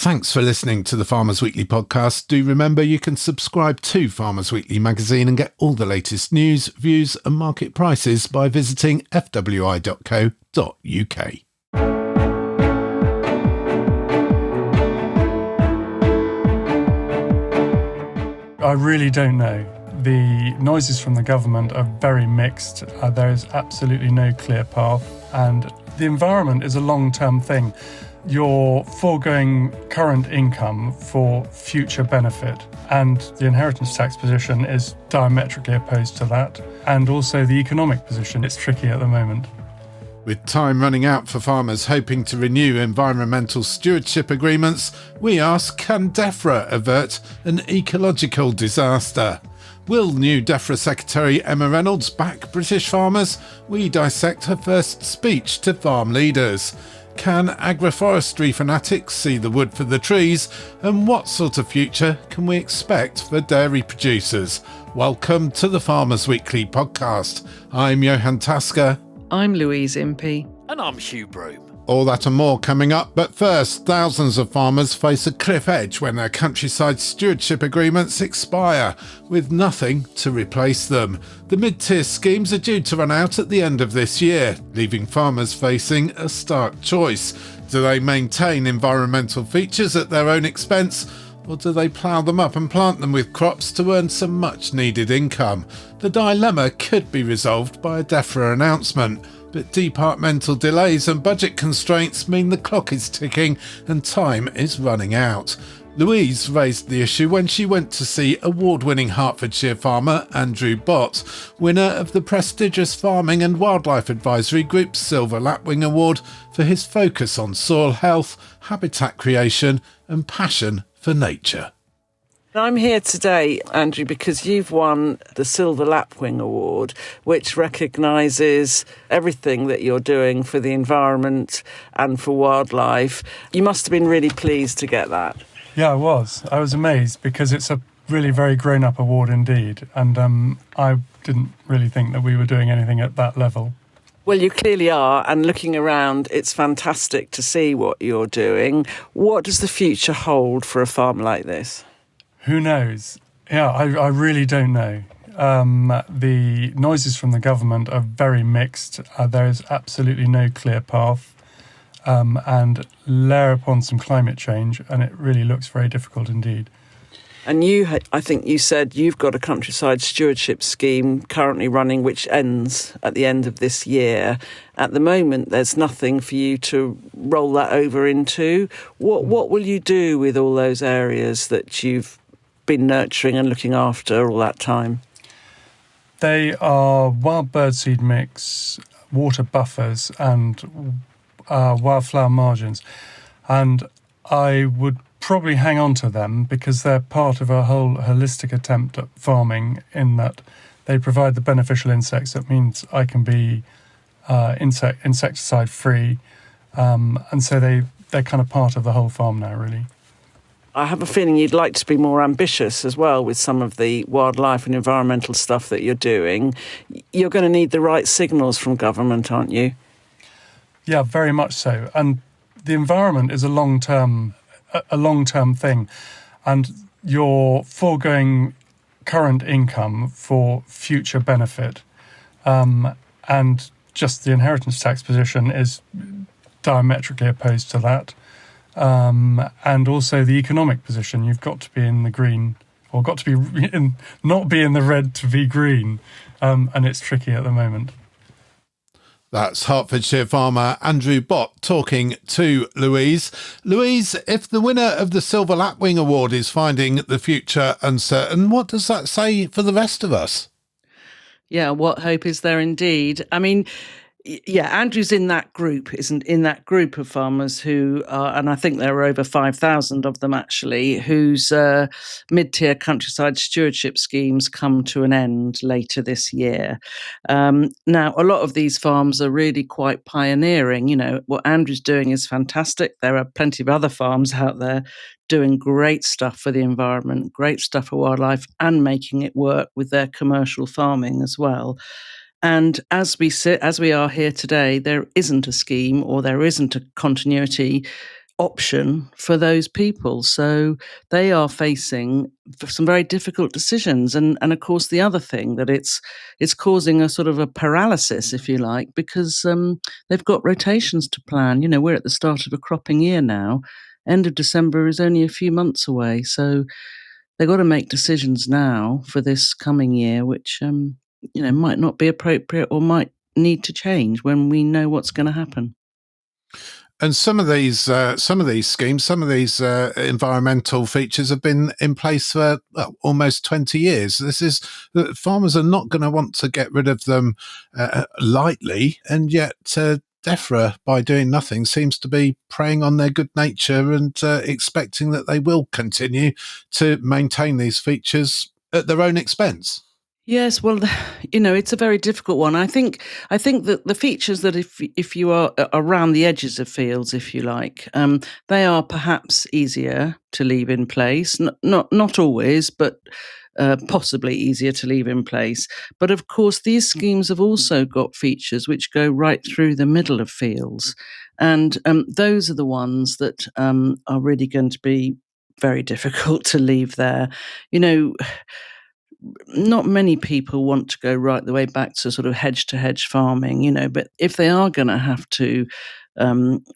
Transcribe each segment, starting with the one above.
Thanks for listening to the Farmers Weekly podcast. Do remember you can subscribe to Farmers Weekly magazine and get all the latest news, views and market prices by visiting fwi.co.uk. I really don't know. The noises from the government are very mixed. There is absolutely no clear path, and the environment is a long-term thing. You're foregoing current income for future benefit, and the inheritance tax position is diametrically opposed to that, and also the economic position. It's tricky at the moment. With time running out for farmers hoping to renew environmental stewardship agreements, we ask, can Defra avert an ecological disaster? Will new Defra Secretary Emma Reynolds back British farmers? We dissect her first speech to farm leaders. Can agroforestry fanatics see the wood for the trees? And what sort of future can we expect for dairy producers? Welcome to the Farmers Weekly podcast. I'm Johann. I'm Louise Impey. And I'm Hugh. Broom. All that and more coming up, but first, thousands of farmers face a cliff edge when their countryside stewardship agreements expire, with nothing to replace them. The mid-tier schemes are due to run out at the end of this year, leaving farmers facing a stark choice. Do they maintain environmental features at their own expense, or do they plough them up and plant them with crops to earn some much-needed income? The dilemma could be resolved by a Defra announcement, but departmental delays and budget constraints mean the clock is ticking and time is running out. Louise raised the issue when she went to see award-winning Hertfordshire farmer Andrew Bott, winner of the prestigious Farming and Wildlife Advisory Group's Silver Lapwing Award for his focus on soil health, habitat creation and passion for nature. I'm here today, Andrew, because you've won the Silver Lapwing Award, which recognises everything that you're doing for the environment and for wildlife. You must have been really pleased to get that. Yeah, I was amazed because it's a really very grown-up award indeed, and I didn't really think that we were doing anything at that level. Well, you clearly are, and looking around, it's fantastic to see what you're doing. What does the future hold for a farm like this? Who knows? Yeah, I really don't know. The noises from the government are very mixed. There is absolutely no clear path. And layer upon some climate change, and it really looks very difficult indeed. And I think you said you've got a countryside stewardship scheme currently running, which ends at the end of this year. At the moment, there's nothing for you to roll that over into. What will you do with all those areas that you've been nurturing and looking after all that time? They are wild birdseed mix, water buffers and wildflower margins. And I would probably hang on to them because they're part of a whole holistic attempt at farming in that they provide the beneficial insects. That means I can be insecticide free. And so they're kind of part of the whole farm now, really. I have a feeling you'd like to be more ambitious as well with some of the wildlife and environmental stuff that you're doing. You're going to need the right signals from government, aren't you? Yeah, very much so. And the environment is a long-term thing. And you're foregoing current income for future benefit. And just the inheritance tax position is diametrically opposed to that. And also the economic position. You've got to be in the green, or got to be not be in the red to be green. And it's tricky at the moment. That's Hertfordshire farmer Andrew Bott talking to Louise. Louise, if the winner of the Silver Lapwing Award is finding the future uncertain, what does that say for the rest of us? Yeah, what hope is there indeed? I mean, yeah, Andrew's in that group, isn't in that group of farmers who are, and I think there are over 5,000 of them actually, whose mid-tier countryside stewardship schemes come to an end later this year. Now, a lot of these farms are really quite pioneering. You know, what Andrew's doing is fantastic. There are plenty of other farms out there doing great stuff for the environment, great stuff for wildlife, and making it work with their commercial farming as well. And as we are here today, there isn't a scheme or there isn't a continuity option for those people. So they are facing some very difficult decisions. And of course, the other thing that it's causing a sort of a paralysis, if you like, because they've got rotations to plan. You know, we're at the start of a cropping year now. End of December is only a few months away. So they've got to make decisions now for this coming year, which, might not be appropriate or might need to change when we know what's going to happen. And some of these schemes, some of these environmental features have been in place for almost 20 years. Farmers are not going to want to get rid of them lightly, and yet Defra, by doing nothing, seems to be preying on their good nature and expecting that they will continue to maintain these features at their own expense. Yes, well, it's a very difficult one. I think that the features that if you are around the edges of fields, if you like, they are perhaps easier to leave in place. Not always, but possibly easier to leave in place. But of course, these schemes have also got features which go right through the middle of fields, and those are the ones that are really going to be very difficult to leave there. Not many people want to go right the way back to sort of hedge to hedge farming, but if they are going to have to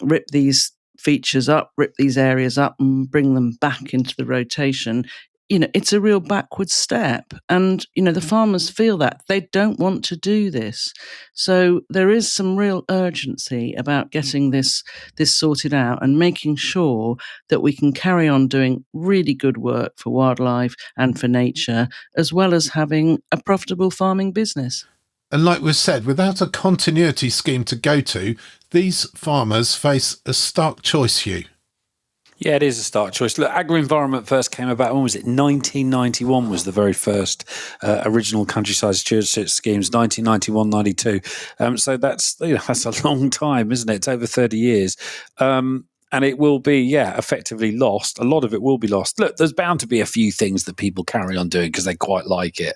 rip these features up, rip these areas up and bring them back into the rotation, it's a real backward step. And, the farmers feel that. They don't want to do this. So there is some real urgency about getting this sorted out and making sure that we can carry on doing really good work for wildlife and for nature, as well as having a profitable farming business. And like we've said, without a continuity scheme to go to, these farmers face a stark choice, Hugh. Yeah, it is a stark choice. Look, agri-environment first came about, when was it? 1991 was the very first original countryside stewardship schemes, 1991, 92. So that's a long time, isn't it? It's over 30 years. And it will be, effectively lost. A lot of it will be lost. Look, there's bound to be a few things that people carry on doing because they quite like it.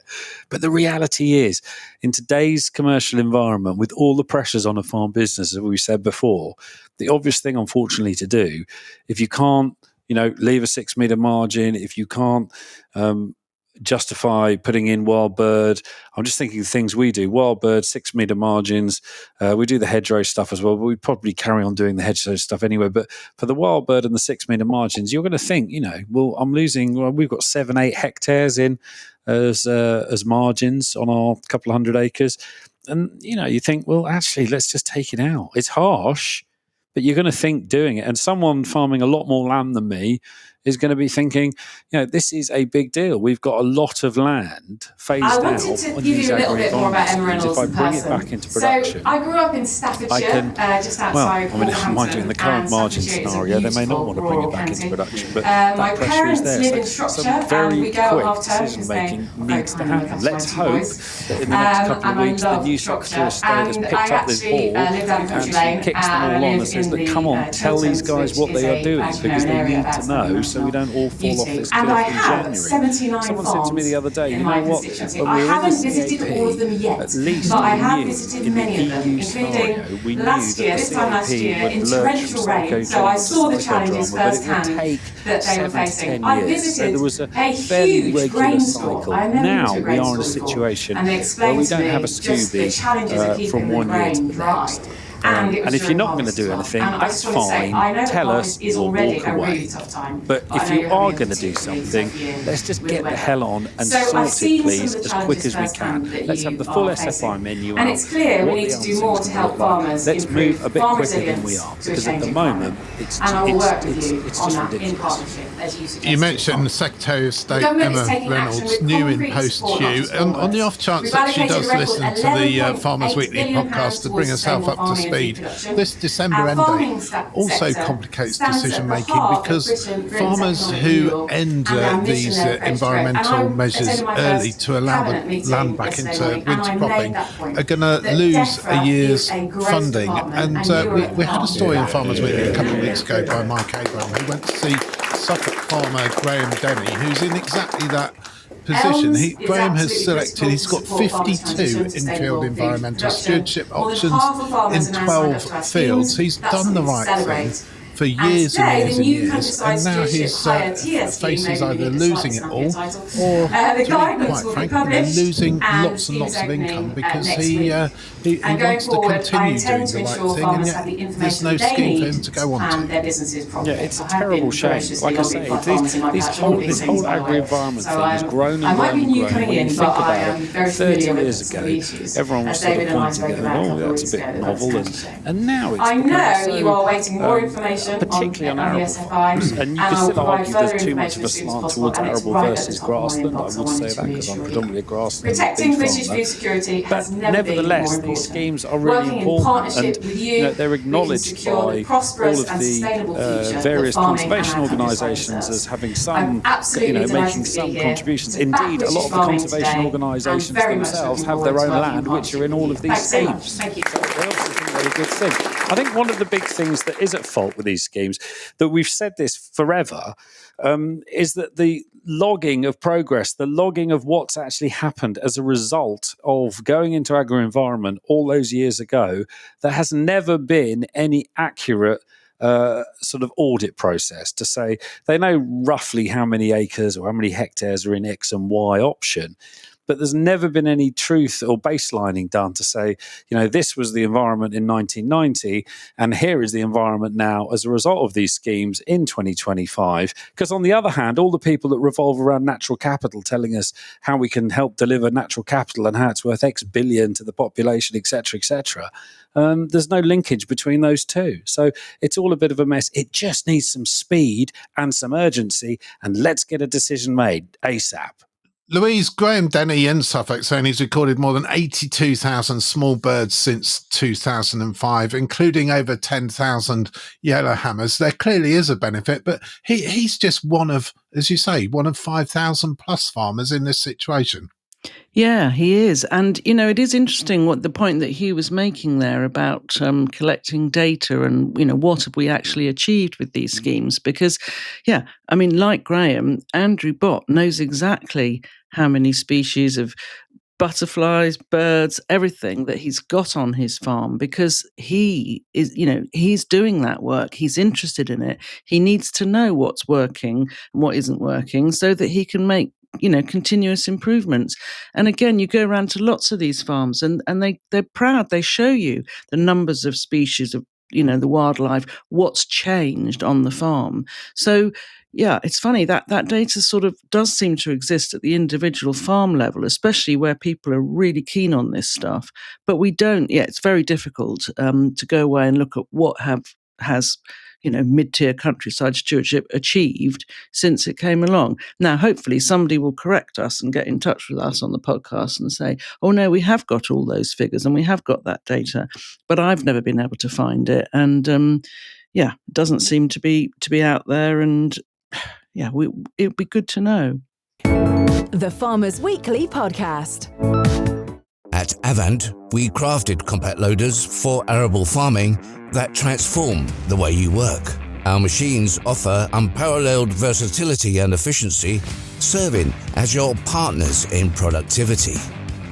But the reality is, in today's commercial environment, with all the pressures on a farm business, as we said before, the obvious thing, unfortunately, to do, if you can't, leave a 6 metre margin, if you can't justify putting in wild bird. I'm just thinking of things we do. Wild bird, 6 metre margins. We do the hedgerow stuff as well, but we'd probably carry on doing the hedgerow stuff anyway. But for the wild bird and the 6 metre margins, you're going to think, I'm losing, we've got 7-8 hectares in as margins on our couple of hundred acres. And, you think, well, actually, let's just take it out. It's harsh, but you're going to think doing it. And someone farming a lot more land than me is going to be thinking, this is a big deal. We've got a lot of land phased out. I wanted to give you a little bit more about Emma Reynolds in person. If I bring it back into production, so I grew up in Staffordshire, just outside I might do in the current margin scenario. They may not want to bring it back into production, but that pressure is there. My parents live in Shropshire, and we go at half-term decision making needs to happen. Let's hope that in the next couple of weeks, the new Secretary of State has picked up this ball and kicks them all on and says, "Look, come on, tell these guys what they are doing because they need to know, so we don't all fall off this cliff in January." Someone said to me the other day, you know what, when I we were haven't in the visited all of them yet, at least but I we have knew visited in many the of them, EU scenario, including we knew last that year, the this time last CAP year, would in lurch torrential from rain. So I saw the challenges psychodrama, but it firsthand would take that they were 7 to 10 facing. I years. visited So there was a a fairly huge regular grain cycle. store. I've never Now been to a we grain are in a store before, situation and they where explained we to don't me have a just the challenges of Scooby keeping from the one year to grain the dry. next. And if you're not going to do anything, that's fine. Tell us, we'll walk away. But if you are going to do something, let's just get the hell on and sort it, please, as quick as we can. Let's have the full SFI menu out. And it's clear we need to do more to help farmers. Let's move a bit quicker than we are, because at the moment, it's just ridiculous. You mentioned the Secretary of State Emma Reynolds, new in post, Hugh. On the off chance that she does listen to the Farmers Weekly podcast to bring herself up to speed, this December end date also complicates decision making because farmers who end these environmental measures early to allow the land back into winter cropping are going to lose a year's funding. And we had a story in Farmers Weekly a couple of weeks ago by Mike Abraham, who went to see Suffolk farmer Graham Denny, who's in exactly that position. Graham has selected, he's got 52 infield environmental stewardship options in 12 fields. He's done the right thing. for years today, and years the and new years, countryside and now stewardship his higher tier scheme, face is maybe either it's losing it slightly all, title. or the to guidance be quite will frank, be published, losing and lots and lots of opening, income because next he week. wants going to forward, I continue intend doing to the right ensure thing, farmers and have the yet information there's no they scheme for need him to go on and to. their businesses properly. Yeah, it's a I have terrible been shame. ferociously Like I lobbied say, by farmers in my this patch on whole all these things, by the way. agri-environment So thing has grown I and might grown be and new grown. coming When you in, think but I about am it, very 30 familiar years with some of the issues. ago, everyone was As sort of David and I pointing spoke at, about a couple of that's weeks a bit ago, novel, that's a shame. and now it's I become know so, you are awaiting more information particularly on the arable SFI, farms, and you I can will still provide argue further there's too much information of a as soon as slant possible, towards and it's arable right at the versus top of my grassland. I inbox. would wanted say to that because I'm reassure you. predominantly a grassland Protecting beef British farmer. food security has But never been more nevertheless, important. these schemes are really Working in important, partnership and with you, they're we can acknowledged secure by the prosperous all of and the sustainable future various that farming and conservation our countryside organisations deserves. as having I'm some, absolutely delighted making to be some here contributions. to back Indeed, a lot British of the farming conservation today, organisations and very much themselves looking have their forward own to working land, in which are in all of these Thanks so much. schemes. Thank you. So they obviously think they're a good thing. I think one of the big things that is at fault with these schemes, that we've said this forever, is that the logging of progress, the logging of what's actually happened as a result of going into agro-environment all those years ago, there has never been any accurate sort of audit process to say they know roughly how many acres or how many hectares are in X and Y option. But there's never been any truth or baselining done to say, this was the environment in 1990, and here is the environment now as a result of these schemes in 2025. Because on the other hand, all the people that revolve around natural capital telling us how we can help deliver natural capital and how it's worth X billion to the population, etc., there's no linkage between those two. So it's all a bit of a mess. It just needs some speed and some urgency, and let's get a decision made ASAP. Louise, Graham Denny in Suffolk saying he's recorded more than 82,000 small birds since 2005, including over 10,000 yellowhammers. There clearly is a benefit, but he's just one of, as you say, one of 5,000 plus farmers in this situation. Yeah, he is. And, it is interesting what the point that Hugh was making there about collecting data and, what have we actually achieved with these schemes? Because, like Graham, Andrew Bott knows exactly how many species of butterflies, birds, everything that he's got on his farm, because he is, he's doing that work. He's interested in it. He needs to know what's working and what isn't working so that he can make continuous improvements. And again, you go around to lots of these farms and they're proud. They show you the numbers of species of, the wildlife, what's changed on the farm. So, yeah, it's funny that data sort of does seem to exist at the individual farm level, especially where people are really keen on this stuff. But we don't, it's very difficult to go away and look at what has mid-tier countryside stewardship achieved since it came along. Now, hopefully somebody will correct us and get in touch with us on the podcast and say, oh no, we have got all those figures and we have got that data, but I've never been able to find it. And it doesn't seem to be out there. And it'd be good to know. The Farmers Weekly Podcast. At Avant, we crafted compact loaders for arable farming that transform the way you work. Our machines offer unparalleled versatility and efficiency, serving as your partners in productivity.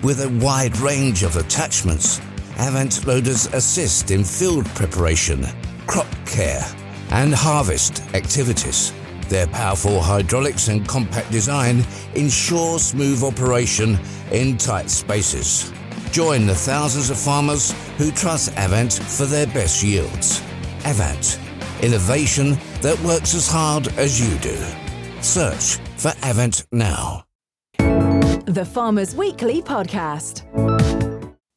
With a wide range of attachments, Avant loaders assist in field preparation, crop care, and harvest activities. Their powerful hydraulics and compact design ensure smooth operation in tight spaces. Join the thousands of farmers who trust Avant for their best yields. Avant, innovation that works as hard as you do. Search for Avant now. The Farmers Weekly Podcast.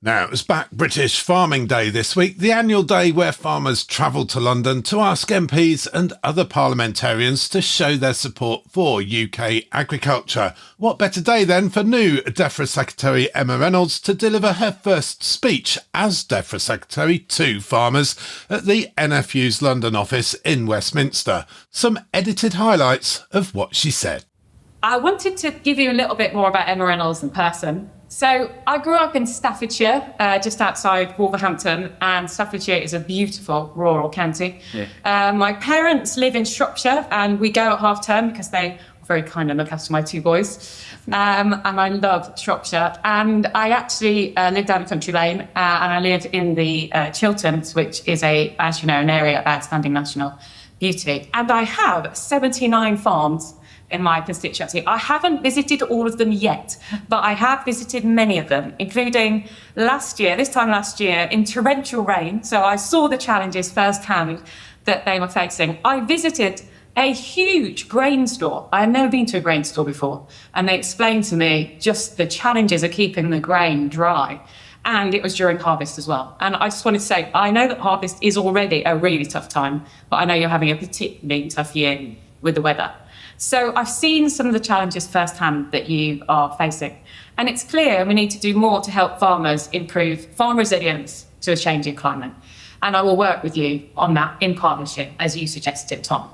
Now, it was Back British Farming Day this week, the annual day where farmers travelled to London to ask MPs and other parliamentarians to show their support for UK agriculture. What better day then for new Defra Secretary Emma Reynolds to deliver her first speech as Defra Secretary to farmers at the NFU's London office in Westminster. Some edited highlights of what she said. I wanted to give you a little bit more about Emma Reynolds in person. So I grew up in Staffordshire, just outside Wolverhampton, and Staffordshire is a beautiful rural county. Yeah. My parents live in Shropshire, and we go at half term because they were very kind and look after my two boys. And I love Shropshire. And I actually live down a country lane, and I live in the Chilterns, which is, as you know, an area of outstanding national beauty. And I have 79 farms in my constituency. I haven't visited all of them yet, but I have visited many of them, including this time last year, in torrential rain. So I saw the challenges firsthand that they were facing. I visited a huge grain store. I had never been to a grain store before. And they explained to me just the challenges of keeping the grain dry. And it was during harvest as well. And I just wanted to say, I know that harvest is already a really tough time, but I know you're having a particularly tough year with the weather. So I've seen some of the challenges firsthand that you are facing. And it's clear we need to do more to help farmers improve farm resilience to a changing climate. And I will work with you on that in partnership, as you suggested, Tom.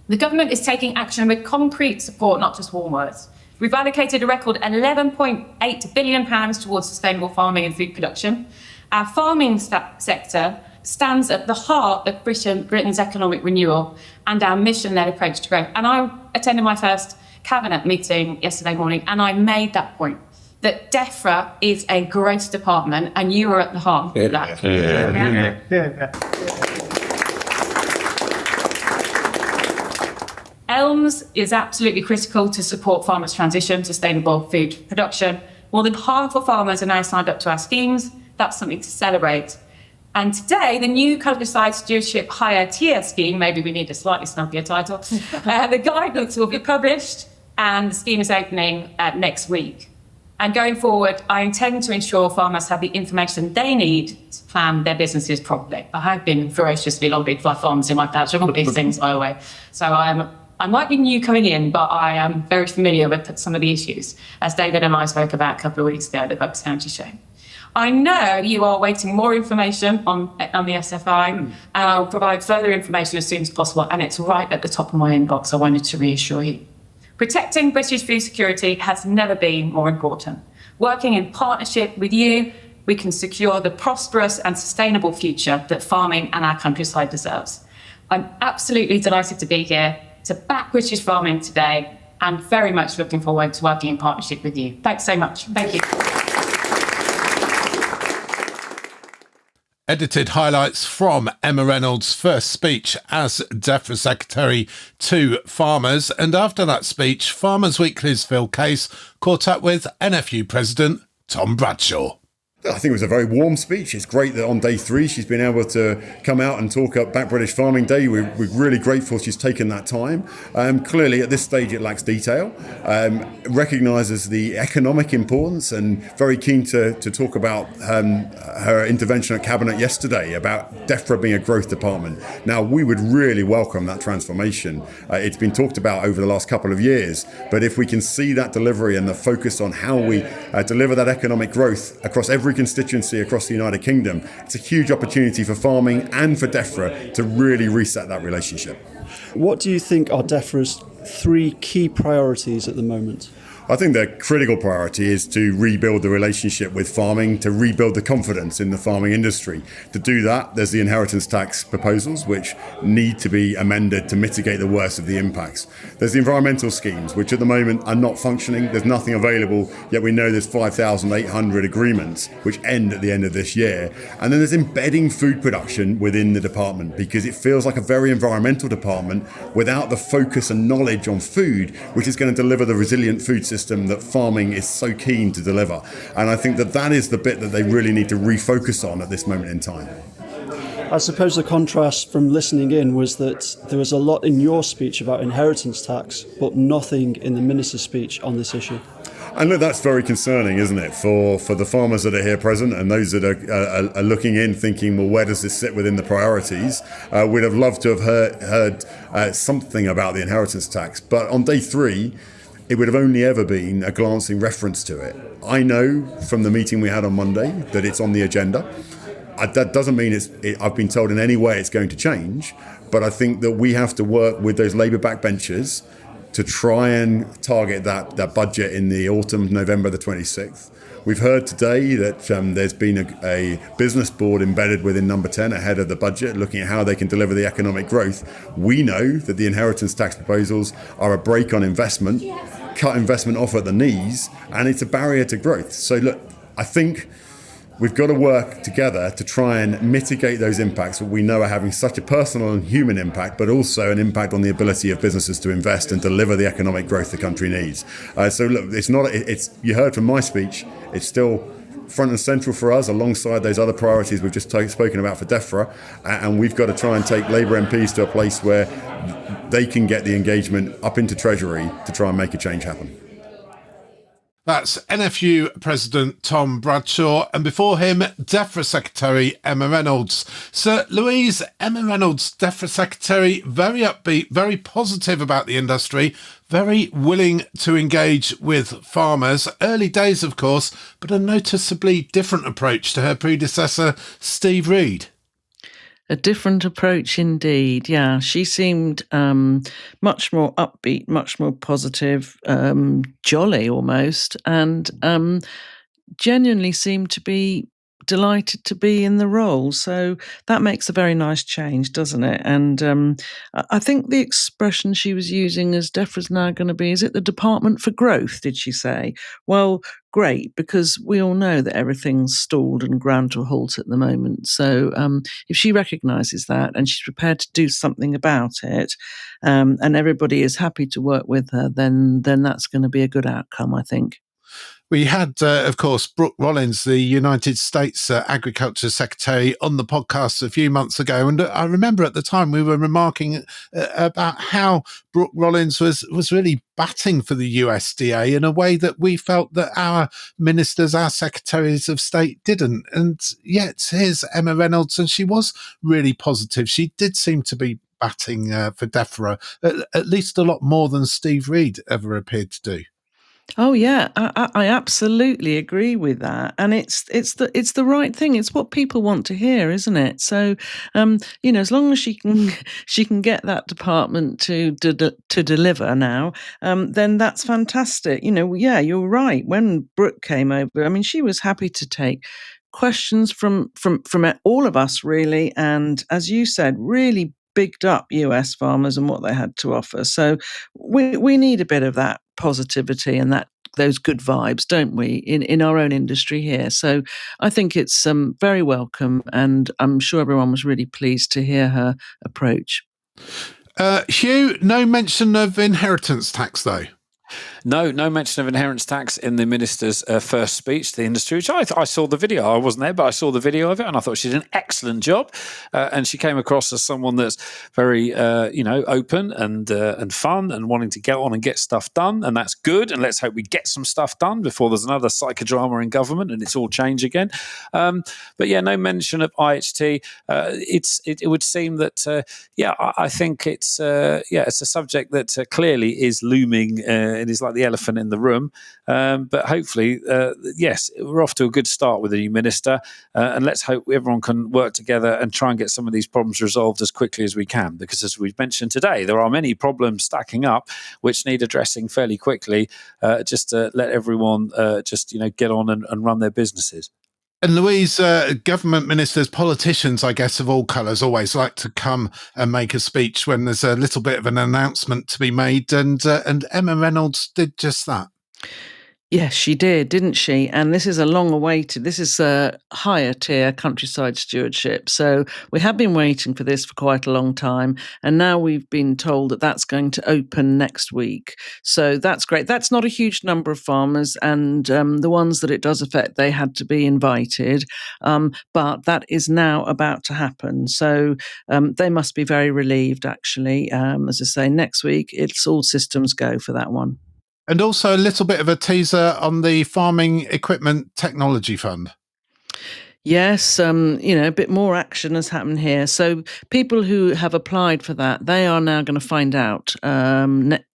The government is taking action with concrete support, not just warm words. We've allocated a record £11.8 billion towards sustainable farming and food production. Our farming sector stands at the heart of Britain's economic renewal and our mission-led approach to growth. And I attended my first cabinet meeting yesterday morning, and I made that point, that Defra is a growth department, and you are at the heart of that. ELMS is absolutely critical to support farmers' transition to sustainable food production. More than half of farmers are now signed up to our schemes. That's something to celebrate. And today, the new Countryside Stewardship Higher Tier Scheme, maybe we need a slightly snubbier title, the guidance will be published and the scheme is opening next week. And going forward, I intend to ensure farmers have the information they need to plan their businesses properly. I have been ferociously lobbied by farmers in my patch of all these things, by the way. So I might be new coming in, but I am very familiar with some of the issues, as David and I spoke about a couple of weeks ago at the Bucks County Show. I know you are waiting more information on the SFI, and I'll provide further information as soon as possible, and it's right at the top of my inbox. I wanted to reassure you. Protecting British food security has never been more important. Working in partnership with you, we can secure the prosperous and sustainable future that farming and our countryside deserves. I'm absolutely delighted to be here to back British farming today, and very much looking forward to working in partnership with you. Thanks so much. Thank you. Edited highlights from Emma Reynolds' first speech as Defra Secretary to farmers. And after that speech, Farmers Weekly's Phil Case caught up with NFU President Tom Bradshaw. I think it was a very warm speech. It's great that on day 3 she's been able to come out and talk up Back British Farming Day. We're really grateful she's taken that time. Clearly at this stage it lacks detail, recognises the economic importance, and very keen to talk about her intervention at Cabinet yesterday about Defra being a growth department. Now, we would really welcome that transformation. It's been talked about over the last couple of years, but if we can see that delivery and the focus on how we deliver that economic growth across every constituency across the United Kingdom, it's a huge opportunity for farming and for Defra to really reset that relationship. What do you think are Defra's 3 key priorities at the moment? I think the critical priority is to rebuild the relationship with farming, to rebuild the confidence in the farming industry. To do that, there's the inheritance tax proposals, which need to be amended to mitigate the worst of the impacts. There's the environmental schemes, which at the moment are not functioning. There's nothing available, yet we know there's 5,800 agreements, which end at the end of this year. And then there's embedding food production within the department, because it feels like a very environmental department without the focus and knowledge on food, which is going to deliver the resilient food system that farming is so keen to deliver. And I think that is the bit that they really need to refocus on at this moment in time. I suppose the contrast from listening in was that there was a lot in your speech about inheritance tax, but nothing in the minister's speech on this issue. And look, that's very concerning, isn't it, for the farmers that are here present and those that are looking in thinking, well, where does this sit within the priorities? We'd have loved to have heard something about the inheritance tax. But on day 3, it would have only ever been a glancing reference to it. I know from the meeting we had on Monday that it's on the agenda. That doesn't mean I've been told in any way it's going to change, but I think that we have to work with those Labour backbenchers to try and target that budget in the autumn, November the 26th. We've heard today that there's been a business board embedded within number 10 ahead of the budget, looking at how they can deliver the economic growth. We know that the inheritance tax proposals are a brake on investment, cut investment off at the knees, and it's a barrier to growth. So look, I think We've got to work together to try and mitigate those impacts that we know are having such a personal and human impact, but also an impact on the ability of businesses to invest and deliver the economic growth the country needs. So look, you heard from my speech, it's still front and central for us alongside those other priorities we've just spoken about for Defra, and we've got to try and take Labour MPs to a place where they can get the engagement up into Treasury to try and make a change happen. That's NFU President Tom Bradshaw, and before him, Defra Secretary Emma Reynolds. Sir Louise, Emma Reynolds, Defra Secretary, very upbeat, very positive about the industry, very willing to engage with farmers. Early days, of course, but a noticeably different approach to her predecessor, Steve Reed. A different approach indeed. Yeah, she seemed much more upbeat, much more positive, jolly almost, and genuinely seemed to be delighted to be in the role. So that makes a very nice change, doesn't it? And I think the expression she was using as Defra's now going to be, is it the Department for Growth, did she say? Well, great, because we all know that everything's stalled and ground to a halt at the moment. So if she recognises that and she's prepared to do something about it, and everybody is happy to work with her, then that's going to be a good outcome, I think. We had, of course, Brooke Rollins, the United States Agriculture Secretary, on the podcast a few months ago. And I remember at the time we were remarking about how Brooke Rollins was really batting for the USDA in a way that we felt that our ministers, our secretaries of state didn't. And yet here's Emma Reynolds, and she was really positive. She did seem to be batting for Defra, at least a lot more than Steve Reed ever appeared to do. Oh yeah, I absolutely agree with that, and it's the right thing. It's what people want to hear, isn't it? So, as long as she can get that department to deliver now, then that's fantastic. Yeah, you're right. When Brooke came over, I mean, she was happy to take questions from all of us, really, and as you said, really bigged up US farmers and what they had to offer. So we need a bit of that positivity and those good vibes, don't we, in our own industry here? So I think it's very welcome, and I'm sure everyone was really pleased to hear her approach. Hugh, no mention of inheritance tax, though. No mention of inheritance tax in the minister's first speech to the industry, which I saw the video. I wasn't there, but I saw the video of it, and I thought she did an excellent job. And she came across as someone that's very, open and fun and wanting to get on and get stuff done, and that's good. And let's hope we get some stuff done before there's another psychodrama in government and it's all change again. But yeah, no mention of IHT. It would seem that I think it's a subject that clearly is looming. It is like the elephant in the room. But hopefully, yes, we're off to a good start with the new minister. And let's hope everyone can work together and try and get some of these problems resolved as quickly as we can. Because as we've mentioned today, there are many problems stacking up which need addressing fairly quickly, just to let everyone get on and run their businesses. And Louise, government ministers, politicians, I guess, of all colours, always like to come and make a speech when there's a little bit of an announcement to be made. And Emma Reynolds did just that. Yes, she did, didn't she? And this is a long awaited, this is a higher tier countryside stewardship. So we have been waiting for this for quite a long time. And now we've been told that that's going to open next week. So that's great. That's not a huge number of farmers. And the ones that it does affect, they had to be invited. But that is now about to happen. So they must be very relieved, actually. As I say, next week, it's all systems go for that one. And also a little bit of a teaser on the Farming Equipment Technology Fund. Yes, a bit more action has happened here. So people who have applied for that, they are now going to find out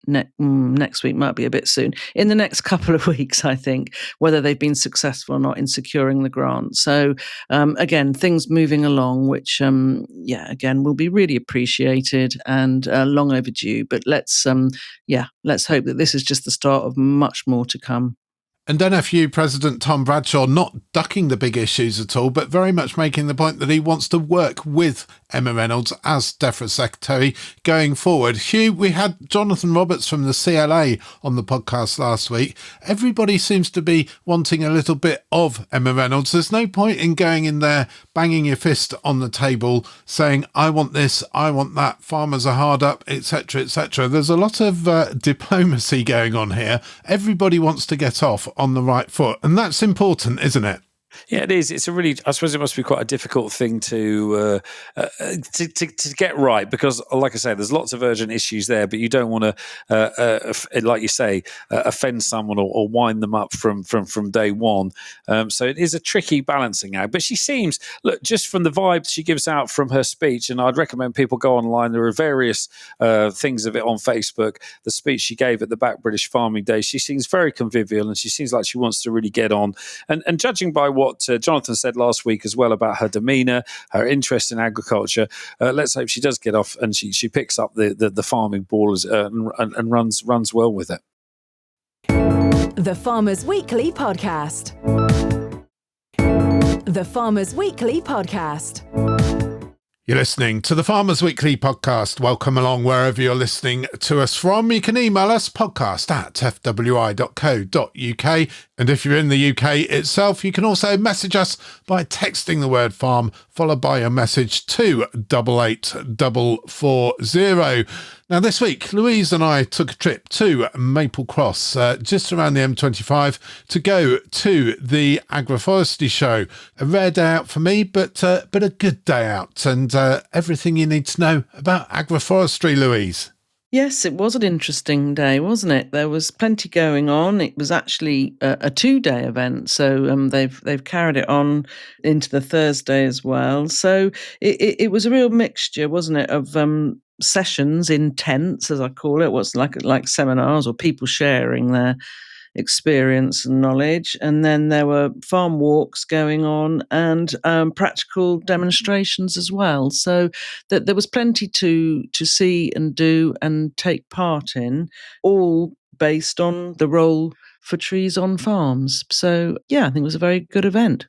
next week, might be a bit soon, in the next couple of weeks, I think, whether they've been successful or not in securing the grant. So again, things moving along, which, again, will be really appreciated and long overdue. But let's hope that this is just the start of much more to come. And NFU President Tom Bradshaw not ducking the big issues at all, but very much making the point that he wants to work with Emma Reynolds as Defra Secretary going forward. Hugh, we had Jonathan Roberts from the CLA on the podcast last week. Everybody seems to be wanting a little bit of Emma Reynolds. There's no point in going in there, banging your fist on the table, saying, I want this, I want that, farmers are hard up, etc., etc. There's a lot of diplomacy going on here. Everybody wants to get off on the right foot, and that's important, isn't it? Yeah, it is. It's a really, I suppose it must be quite a difficult thing to get right, because, like I say, there's lots of urgent issues there, but you don't want to, like you say, offend someone or wind them up from day one. So it is a tricky balancing act. But she seems, look, just from the vibe she gives out from her speech, and I'd recommend people go online. There are various things of it on Facebook. The speech she gave at the Back British Farming Day, she seems very convivial, and she seems like she wants to really get on. And judging by what Jonathan said last week as well about her demeanour, her interest in agriculture, let's hope she does get off and she picks up the farming ball and runs well with it. The Farmers Weekly Podcast. The Farmers Weekly Podcast. You're listening to the Farmers Weekly Podcast. Welcome along wherever you're listening to us from. You can email us podcast@fwi.co.uk. And if you're in the UK itself, you can also message us by texting the word farm, followed by your message to 88440. Now, this week, Louise and I took a trip to Maple Cross, just around the M25, to go to the Agroforestry Show. A rare day out for me, but a good day out, and everything you need to know about agroforestry, Louise. Yes, it was an interesting day, wasn't it? There was plenty going on. It was actually a 2-day event, so they've carried it on into the Thursday as well. So it was a real mixture, wasn't it, of sessions in tents, as I call it. What's like seminars or people sharing their experience and knowledge, and then there were farm walks going on and practical demonstrations as well, so that there was plenty to see and do and take part in, all based on the role for trees on farms. So yeah, I think it was a very good event.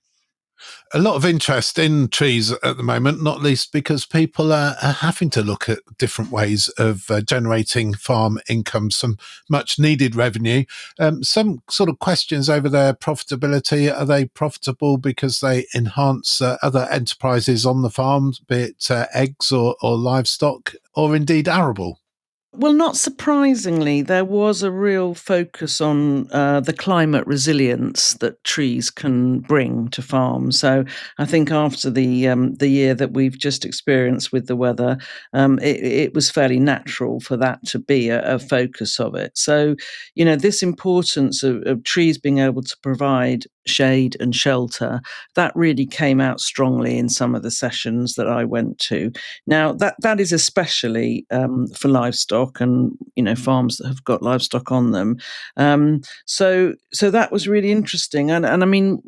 A lot of interest in trees at the moment, not least because people are having to look at different ways of generating farm income, some much needed revenue. Some sort of questions over their profitability. Are they profitable because they enhance other enterprises on the farm, be it eggs or livestock, or indeed arable? Well, not surprisingly, there was a real focus on the climate resilience that trees can bring to farms. So I think after the year that we've just experienced with the weather, it was fairly natural for that to be a focus of it. So, you know, this importance of trees being able to provide shade and shelter, that really came out strongly in some of the sessions that I went to. Now, that is especially for livestock and, you know, farms that have got livestock on them. So that was really interesting. And I mean,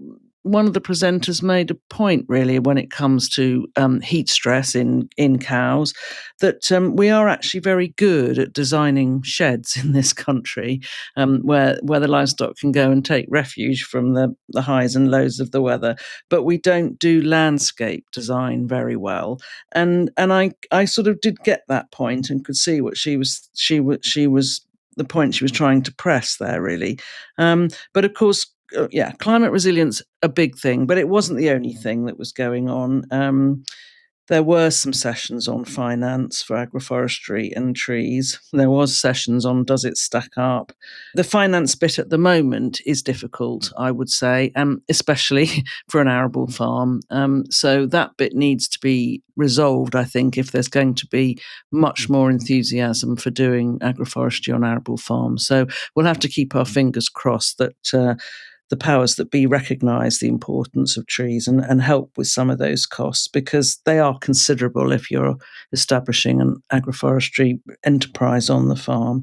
one of the presenters made a point really when it comes to heat stress in cows, that we are actually very good at designing sheds in this country where the livestock can go and take refuge from the highs and lows of the weather, but we don't do landscape design very well. And I sort of did get that point and could see what she was the point she was trying to press there really. But of course, climate resilience, a big thing, but it wasn't the only thing that was going on. There were some sessions on finance for agroforestry and trees. There was sessions on does it stack up. The finance bit at the moment is difficult, I would say, especially for an arable farm. So that bit needs to be resolved, I think, if there's going to be much more enthusiasm for doing agroforestry on arable farms. So we'll have to keep our fingers crossed that the powers that be recognise the importance of trees and help with some of those costs, because they are considerable if you're establishing an agroforestry enterprise on the farm.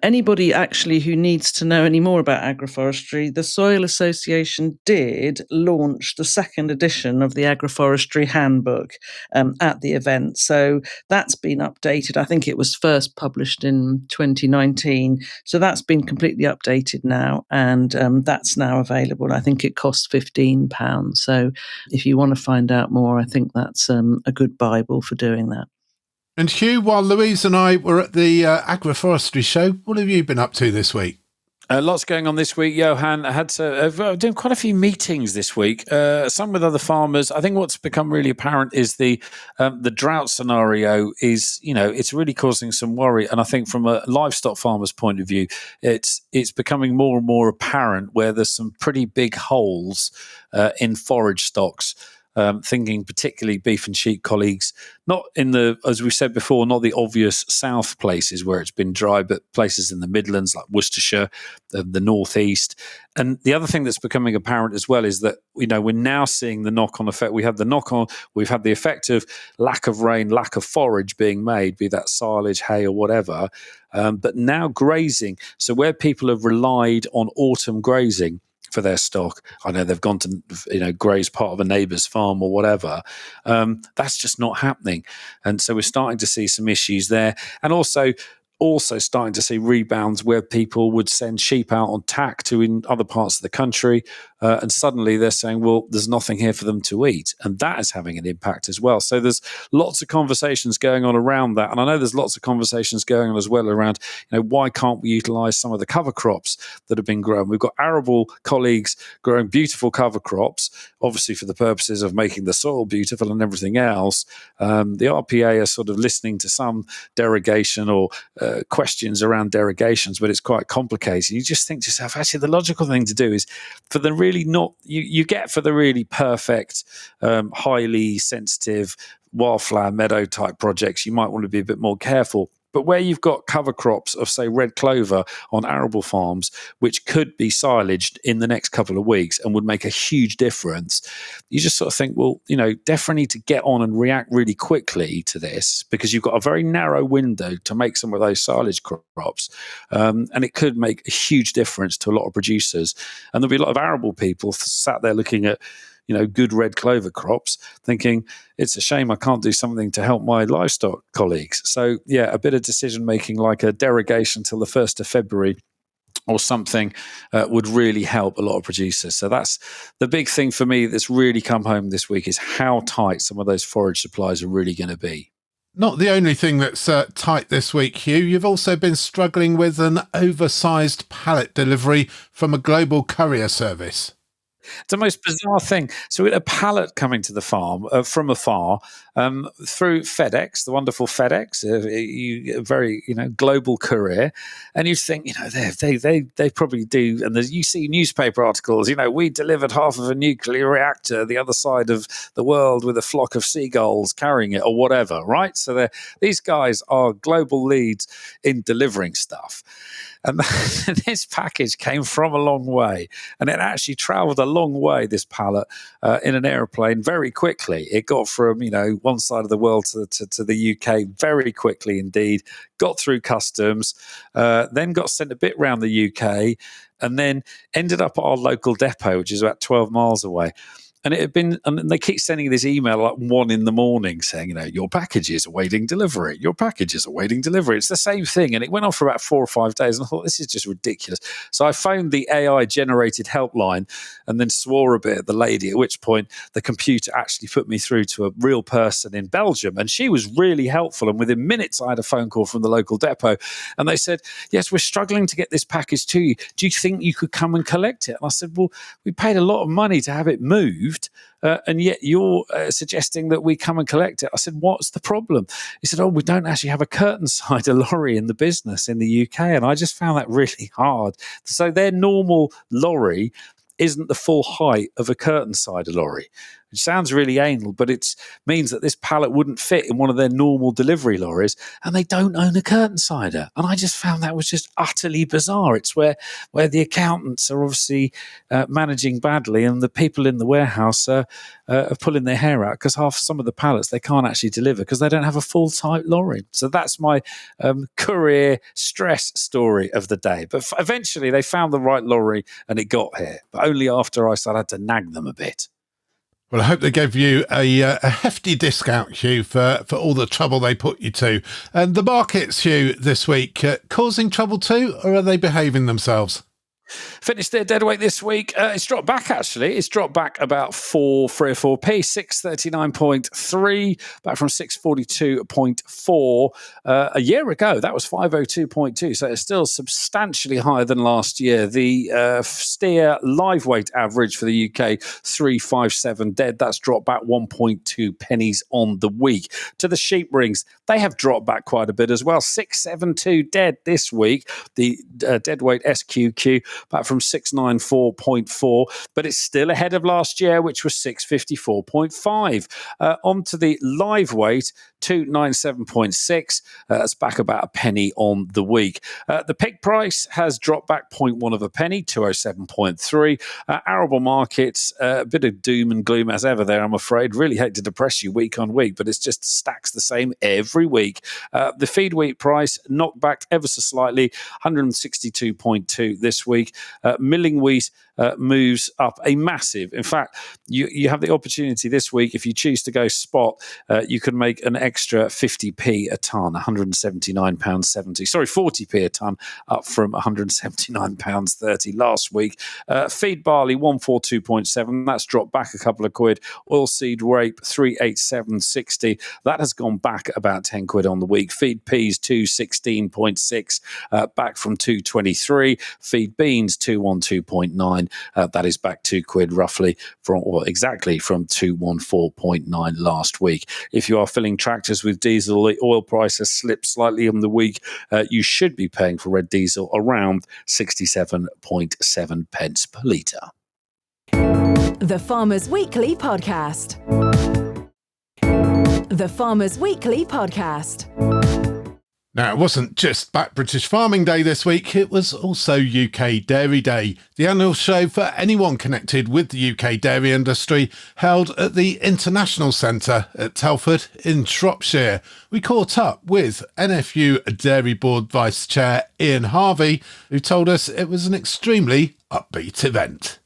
Anybody actually who needs to know any more about agroforestry, the Soil Association did launch the second edition of the Agroforestry Handbook at the event. So that's been updated. I think it was first published in 2019. So that's been completely updated now, and that's now available. I think it costs £15. So if you want to find out more, I think that's a good Bible for doing that. And Hugh, while Louise and I were at the Agroforestry Show, what have you been up to this week? Lots going on this week, Johann. I had to doing quite a few meetings this week, some with other farmers. I think what's become really apparent is the drought scenario is, it's really causing some worry. And I think from a livestock farmer's point of view, it's becoming more and more apparent where there's some pretty big holes in forage stocks. Thinking particularly beef and sheep colleagues, not in the, as we said before, not the obvious south places where it's been dry, but places in the Midlands like Worcestershire, the northeast. And the other thing that's becoming apparent as well is that, we're now seeing the knock-on effect. We've had the effect of lack of rain, lack of forage being made, be that silage, hay or whatever, but now grazing. So where people have relied on autumn grazing for their stock, I know they've gone to graze part of a neighbour's farm or whatever. That's just not happening, and so we're starting to see some issues there, and also starting to see rebounds where people would send sheep out on tack to in other parts of the country, and suddenly they're saying, well, there's nothing here for them to eat, and that is having an impact as well. So there's lots of conversations going on around that, and I know there's lots of conversations going on as well around, why can't we utilise some of the cover crops that have been grown? We've got arable colleagues growing beautiful cover crops, obviously for the purposes of making the soil beautiful and everything else. The RPA are sort of listening to some derogation or questions around derogations, but it's quite complicated. You just think to yourself, actually, the logical thing to do is for the really for the really perfect, highly sensitive wildflower meadow type projects, you might want to be a bit more careful. But where you've got cover crops of, say, red clover on arable farms, which could be silaged in the next couple of weeks and would make a huge difference, you just sort of think, well, Defra need to get on and react really quickly to this, because you've got a very narrow window to make some of those silage crops. And it could make a huge difference to a lot of producers. And there'll be a lot of arable people sat there looking at good red clover crops, thinking it's a shame I can't do something to help my livestock colleagues. So, a bit of decision making like a derogation till the 1st of February or something would really help a lot of producers. So that's the big thing for me that's really come home this week, is how tight some of those forage supplies are really going to be. Not the only thing that's tight this week, Hugh. You've also been struggling with an oversized pallet delivery from a global courier service. It's the most bizarre thing. So we had a pallet coming to the farm from afar through FedEx, the wonderful FedEx, very global courier, and you think they probably do. And you see newspaper articles. We delivered half of a nuclear reactor the other side of the world with a flock of seagulls carrying it or whatever, right? So these guys are global leads in delivering stuff. And this package came from a long way, and it actually travelled a long way, this pallet, in an aeroplane very quickly. It got from, one side of the world to the UK very quickly indeed, got through customs, then got sent a bit round the UK, and then ended up at our local depot, which is about 12 miles away. And it had been, and they keep sending this email at 1 a.m. saying, your package is awaiting delivery. Your package is awaiting delivery. It's the same thing. And it went on for about 4 or 5 days. And I thought, this is just ridiculous. So I phoned the AI generated helpline and then swore a bit at the lady, at which point the computer actually put me through to a real person in Belgium. And she was really helpful. And within minutes, I had a phone call from the local depot. And they said, yes, we're struggling to get this package to you. Do you think you could come and collect it? And I said, well, we paid a lot of money to have it moved. And yet you're suggesting that we come and collect it. I said, what's the problem? He said, we don't actually have a curtain cider lorry in the business in the UK. And I just found that really hard. So their normal lorry isn't the full height of a curtain cider lorry. It sounds really anal, but it means that this pallet wouldn't fit in one of their normal delivery lorries, and they don't own a curtain cider. And I just found that was just utterly bizarre. It's where the accountants are obviously managing badly, and the people in the warehouse are pulling their hair out because some of the pallets they can't actually deliver because they don't have a full type lorry. So that's my courier stress story of the day. But eventually they found the right lorry and it got here, but only after I had to nag them a bit. Well, I hope they gave you a hefty discount, Hugh, for all the trouble they put you to. And the markets, Hugh, this week, causing trouble too, or are they behaving themselves? Finished their deadweight this week. It's dropped back, actually. It's dropped back about 3 or 4p, 639.3, back from 642.4. A year ago, that was 502.2, so it's still substantially higher than last year. The steer live weight average for the UK, 357 dead. That's dropped back 1.2 pennies on the week. To the sheep rings, they have dropped back quite a bit as well. 672 dead this week. The deadweight SQQ back from 694.4, but it's still ahead of last year, which was 654.5. Onto the live weight, 297.6. That's back about a penny on the week. The pig price has dropped back 0.1 of a penny, 207.3. Arable markets, a bit of doom and gloom as ever there, I'm afraid. Really hate to depress you week on week, but it's just stacks the same every week. The feed wheat price knocked back ever so slightly, 162.2 this week. Milling wheat moves up a massive. In fact, you have the opportunity this week, if you choose to go spot, you can make an extra 50p a tonne, £179.70. Sorry, 40p a tonne, up from £179.30 last week. Feed barley, 142.7. That's dropped back a couple of quid. Oilseed rape, 387.60. That has gone back about 10 quid on the week. Feed peas, 216.6, back from 223. Feed beans, 212.9. That is back 2 quid roughly exactly from 214.9 last week. If you are filling tractors with diesel, the oil price has slipped slightly on the week. You should be paying for red diesel around 67.7 pence per litre. The Farmers Weekly Podcast. The Farmers Weekly Podcast. Now, it wasn't just Back British Farming Day this week, it was also UK Dairy Day, the annual show for anyone connected with the UK dairy industry, held at the International Centre at Telford in Shropshire. We caught up with NFU Dairy Board Vice Chair Ian Harvey, who told us it was an extremely upbeat event.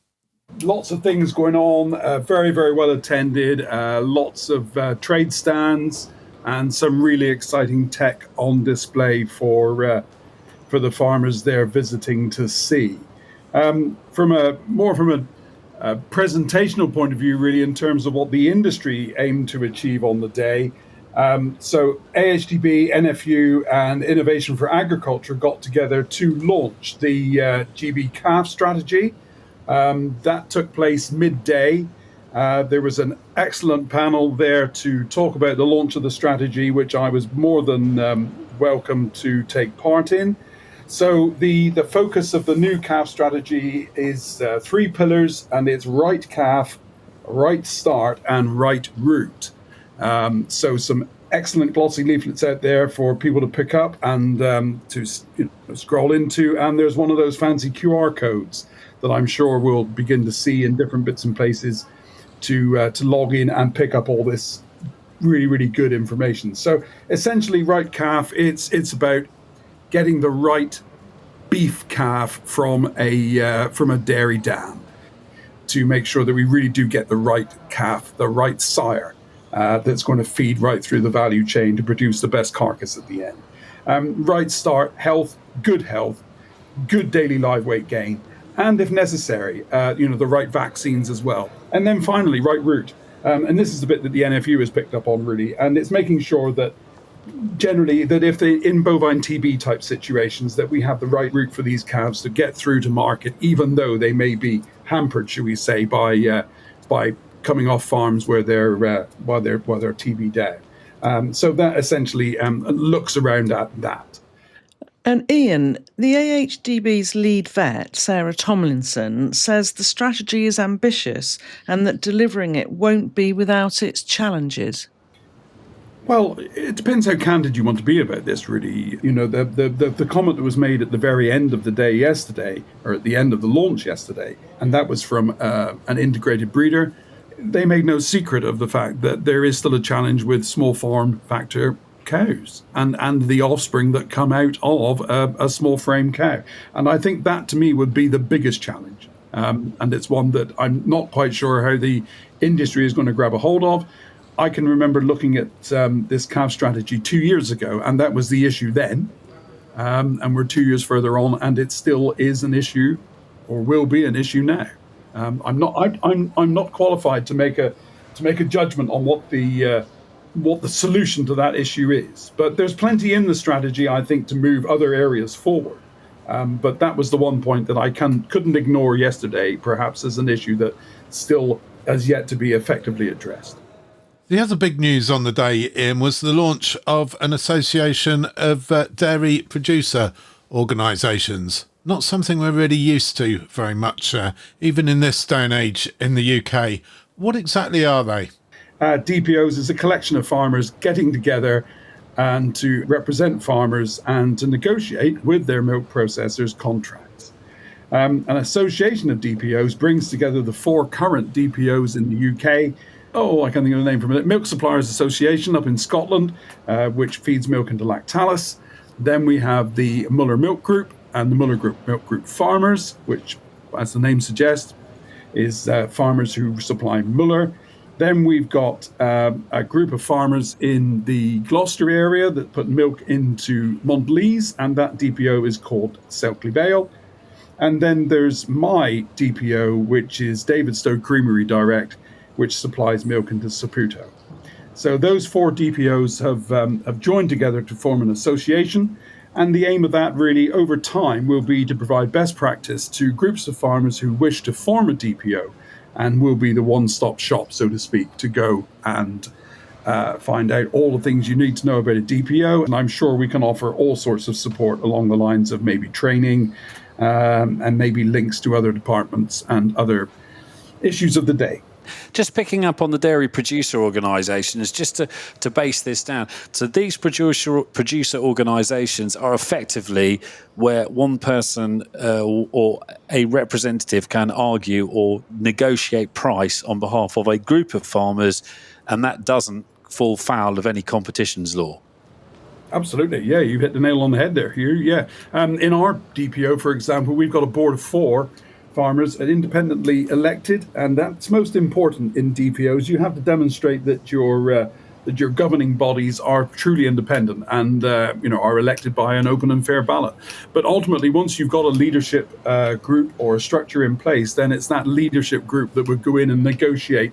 Lots of things going on, very, very well attended, lots of trade stands, and some really exciting tech on display for the farmers there visiting to see. From a presentational point of view, really, in terms of what the industry aimed to achieve on the day. So AHDB, NFU, and Innovation for Agriculture got together to launch the GB calf strategy. That took place midday. There was an excellent panel there to talk about the launch of the strategy, which I was more than welcome to take part in. So the focus of the new calf strategy is 3 pillars, and it's right calf, right start, and right route. So some excellent glossy leaflets out there for people to pick up and to scroll into. And there's one of those fancy QR codes that I'm sure we'll begin to see in different bits and places to log in and pick up all this really, really good information. So essentially, right calf, it's about getting the right beef calf from a dairy dam to make sure that we really do get the right calf, the right sire that's going to feed right through the value chain to produce the best carcass at the end. Right start, health, good daily live weight gain, and if necessary, the right vaccines as well. And then finally, right route. And this is the bit that the NFU has picked up on, really. And it's making sure that generally that if they in bovine TB type situations, that we have the right route for these calves to get through to market, even though they may be hampered, shall we say, by coming off farms where they're TB down. So that essentially looks around at that. And Ian, the AHDB's lead vet, Sarah Tomlinson, says the strategy is ambitious and that delivering it won't be without its challenges. Well, it depends how candid you want to be about this, really. You know, the comment that was made at the very end of the day yesterday, or at the end of the launch yesterday, and that was from an integrated breeder. They made no secret of the fact that there is still a challenge with small form factor cows and the offspring that come out of a small frame cow. And I think that to me would be the biggest challenge. And it's one that I'm not quite sure how the industry is going to grab a hold of. I can remember looking at this calf strategy 2 years ago, and that was the issue then. And we're 2 years further on, and it still is an issue or will be an issue now. I'm not qualified to make a judgment on what the solution to that issue is. But there's plenty in the strategy, I think, to move other areas forward. But that was the one point that I couldn't ignore yesterday, perhaps as an issue that still has yet to be effectively addressed. The other big news on the day, Ian, was the launch of an association of dairy producer organisations. Not something we're really used to very much, even in this day and age in the UK. What exactly are they? DPOs is a collection of farmers getting together and to represent farmers and to negotiate with their milk processors contracts. An association of DPOs brings together the 4 current DPOs in the UK. I can't think of the name for a minute. Milk Suppliers Association up in Scotland, which feeds milk into Lactalis. Then we have the Muller Milk Group and the Muller Milk Group Farmers, which, as the name suggests, is farmers who supply Muller. Then we've got a group of farmers in the Gloucester area that put milk into Mondelez, and that DPO is called Selkley Vale. And then there's my DPO, which is Davidstow Creamery Direct, which supplies milk into Saputo. So those 4 DPOs have joined together to form an association, and the aim of that really over time will be to provide best practice to groups of farmers who wish to form a DPO, and will be the one-stop shop, so to speak, to go and find out all the things you need to know about a DPO. And I'm sure we can offer all sorts of support along the lines of maybe training and maybe links to other departments and other issues of the day. Just picking up on the dairy producer organisations, just to base this down. So these producer organisations are effectively where one person or a representative can argue or negotiate price on behalf of a group of farmers, and that doesn't fall foul of any competitions law. Absolutely, yeah, you hit the nail on the head there, Hugh. Yeah, in our DPO, for example, we've got a board of 4 farmers are independently elected, and that's most important in DPOs. You have to demonstrate that your governing bodies are truly independent and are elected by an open and fair ballot. But ultimately, once you've got a leadership group or a structure in place, then it's that leadership group that would go in and negotiate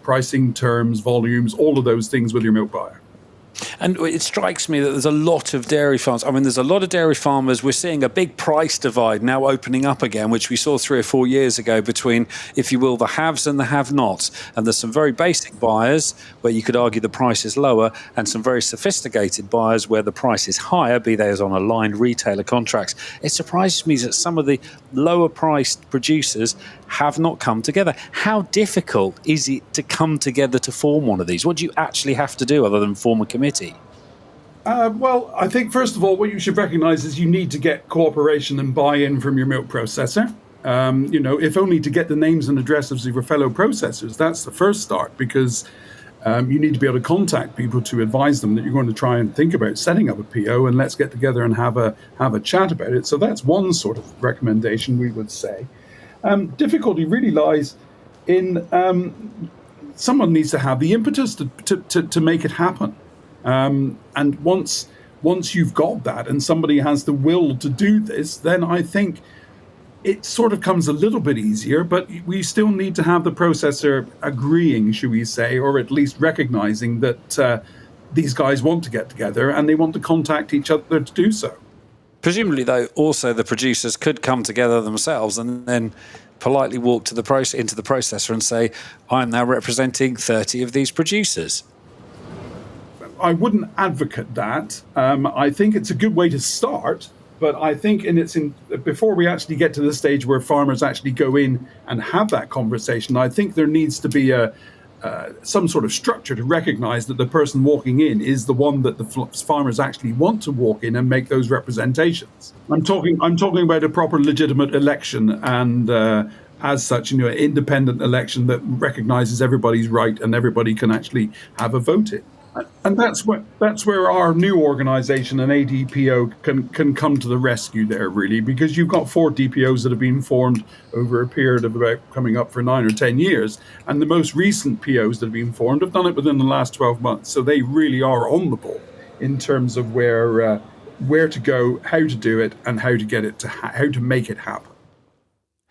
pricing, terms, volumes, all of those things with your milk buyer. And it strikes me that there's a lot of dairy farms. I mean, there's a lot of dairy farmers. We're seeing a big price divide now opening up again, which we saw 3 or 4 years ago between, if you will, the haves and the have-nots. And there's some very basic buyers where you could argue the price is lower, and some very sophisticated buyers where the price is higher, be they as on aligned retailer contracts. It surprises me that some of the lower-priced producers have not come together. How difficult is it to come together to form one of these? What do you actually have to do other than form a committee? Well, I think, first of all, what you should recognise is you need to get cooperation and buy-in from your milk processor. If only to get the names and addresses of your fellow processors. That's the first start, because you need to be able to contact people to advise them that you're going to try and think about setting up a PO, and let's get together and have a chat about it. So that's one sort of recommendation we would say. Difficulty really lies in someone needs to have the impetus to make it happen. And once you've got that and somebody has the will to do this, then I think it sort of comes a little bit easier, but we still need to have the processor agreeing, should we say, or at least recognizing that these guys want to get together and they want to contact each other to do so. Presumably, though, also the producers could come together themselves and then politely walk into the processor and say, I'm now representing 30 of these producers. I wouldn't advocate that. I think it's a good way to start, but I think before we actually get to the stage where farmers actually go in and have that conversation, I think there needs to be some sort of structure to recognize that the person walking in is the one that the farmers actually want to walk in and make those representations. I'm talking about a proper legitimate election, and as such, an independent election that recognizes everybody's right and everybody can actually have a vote in. And that's where our new organisation, an ADPO, can come to the rescue there, really, because you've got 4 DPOs that have been formed over a period of about coming up for 9 or 10 years, and the most recent POs that have been formed have done it within the last 12 months. So they really are on the ball in terms of where to go, how to do it, and how to make it happen.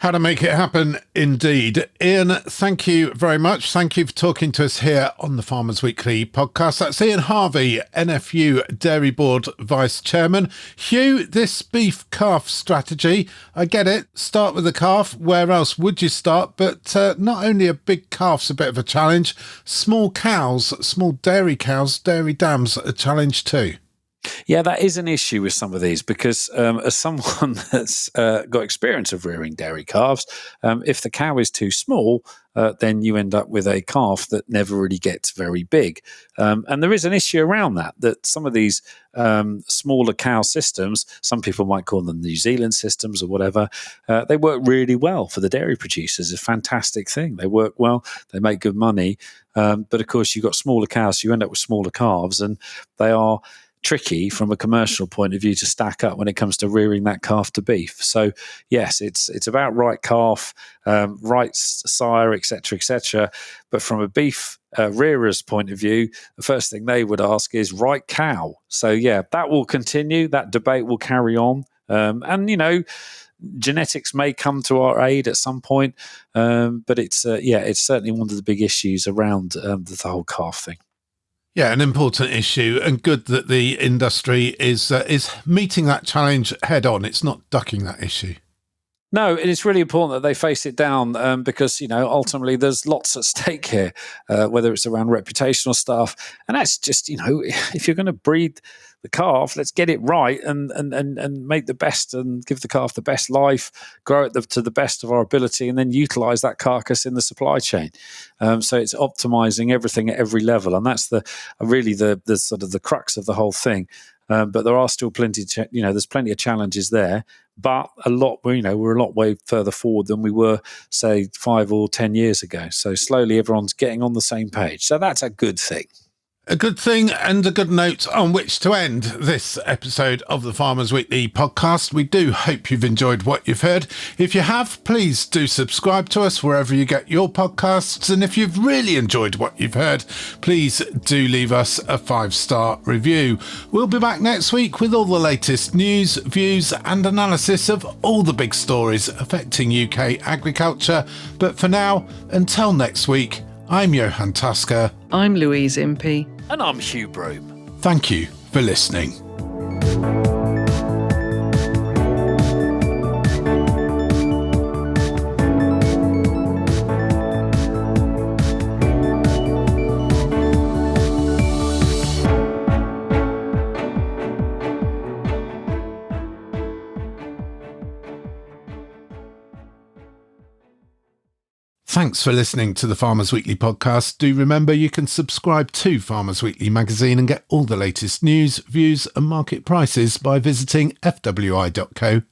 How to make it happen, indeed. Ian, thank you very much. Thank you for talking to us here on the Farmers Weekly podcast. That's Ian Harvey, NFU Dairy Board Vice Chairman. Hugh, this beef calf strategy, I get it. Start with the calf. Where else would you start? But not only a big calf's a bit of a challenge, small cows, small dairy cows, dairy dams, a challenge too. Yeah, that is an issue with some of these because as someone that's got experience of rearing dairy calves, if the cow is too small, then you end up with a calf that never really gets very big. And there is an issue around that some of these smaller cow systems, some people might call them New Zealand systems or whatever, they work really well for the dairy producers. It's a fantastic thing. They work well, they make good money. But of course, you've got smaller cows, so you end up with smaller calves, and they are tricky from a commercial point of view to stack up when it comes to rearing that calf to beef. So yes, it's about right calf, right sire, etc. But from a beef rearer's point of view, the first thing they would ask is right cow. So yeah, that will continue. That debate will carry on, and genetics may come to our aid at some point, but it's certainly one of the big issues around the whole calf thing. Yeah, an important issue, and good that the industry is meeting that challenge head on. It's not ducking that issue. No, and it's really important that they face it down because, ultimately there's lots at stake here, whether it's around reputational stuff. And that's just, if you're going to breed the calf, let's get it right and make the best and give the calf the best life, grow it to the best of our ability, and then utilize that carcass in the supply chain. So it's optimizing everything at every level. And that's really the sort of the crux of the whole thing. But there are still there's plenty of challenges there, but we're a lot way further forward than we were, say, 5 or 10 years ago. So slowly everyone's getting on the same page. So that's a good thing. A good thing and a good note on which to end this episode of the Farmers Weekly podcast. We do hope you've enjoyed what you've heard. If you have, please do subscribe to us wherever you get your podcasts. And if you've really enjoyed what you've heard, please do leave us a 5-star review. We'll be back next week with all the latest news, views and analysis of all the big stories affecting UK agriculture. But for now, until next week, I'm Johann Tusker. I'm Louise Impey. And I'm Hugh Broom. Thank you for listening. Thanks for listening to the Farmers Weekly podcast. Do remember you can subscribe to Farmers Weekly magazine and get all the latest news, views and market prices by visiting fwi.co.uk.